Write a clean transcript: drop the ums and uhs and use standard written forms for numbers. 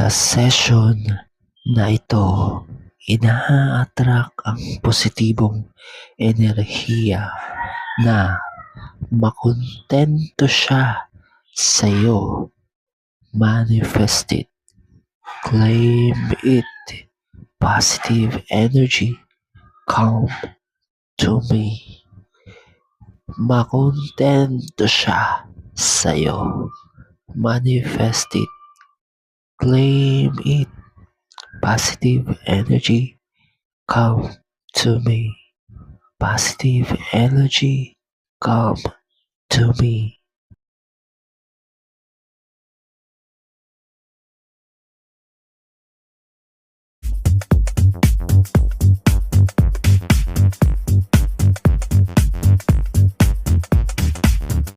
Sa session na ito, ina-attract ang positibong enerhiya na makontento siya sa'yo. Manifest it. Claim it. Positive energy. Come to me. Makontento siya sa'yo. Manifest it. Claim it. Positive energy. Come to me. Positive energy. Come to me.